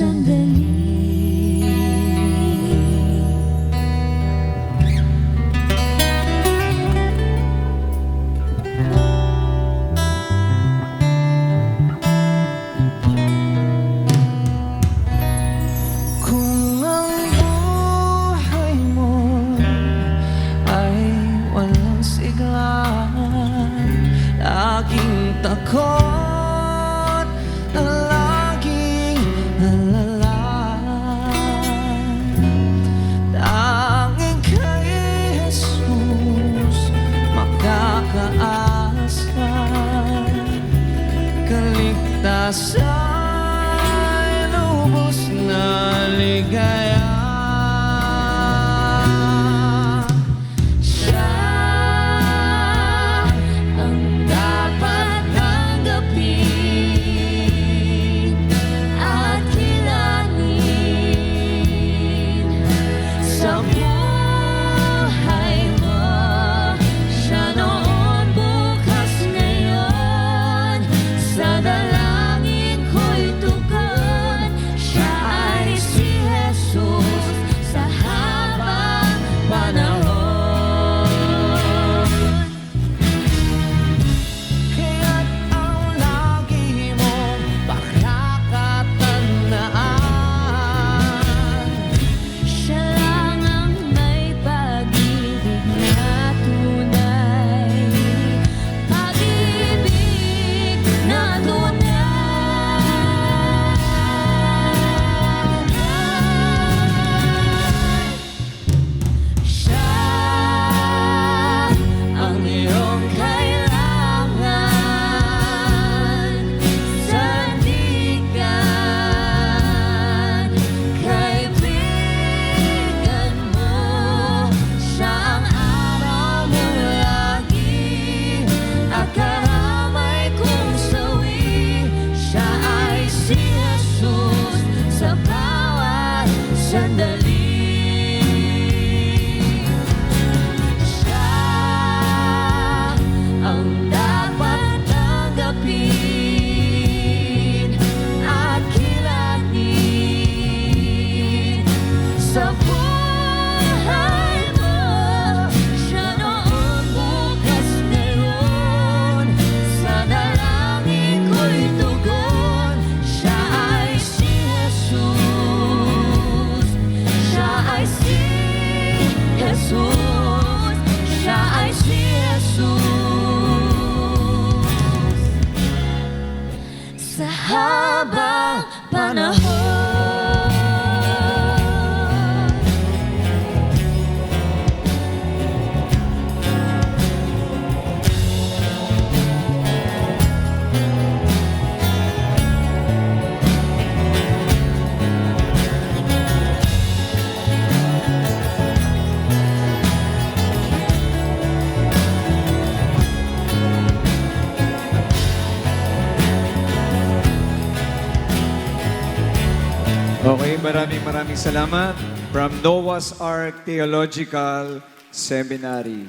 sandali. Kung ang buhay mo ay walang sigla, laging takot na laging alala, tanging kay Jesus makakaasa, kaligtasan, lubos na ligaya. Siya ang dapat tanggapin at kilangin sa buhay mo. Siya noon, bukas, ngayon, sa dalangin ko'y tugon. Siya ay si Jesus sa habang panahon. Kaya't ang lagi mong pakakatandaan, Siya lang ang may pag-ibig na tunay, pag-ibig na tunay. Siya ang iyong kailangan, sandigan, kaibigan mo. Siya ang araw mong lagi at karamay kong sawi. Siya ay si Jesus sa bawat sandali. Siya ang dapat tanggapin at kilangin sa buhay mo. Siya noon, bukas, ngayon, sa dalangin ko'y tugon. Siya ay si Jesus. Siya ay si Jesus. Siya ay si Jesus sa habang panahon. Okay, maraming salamat from Noah's Ark Theological Seminary.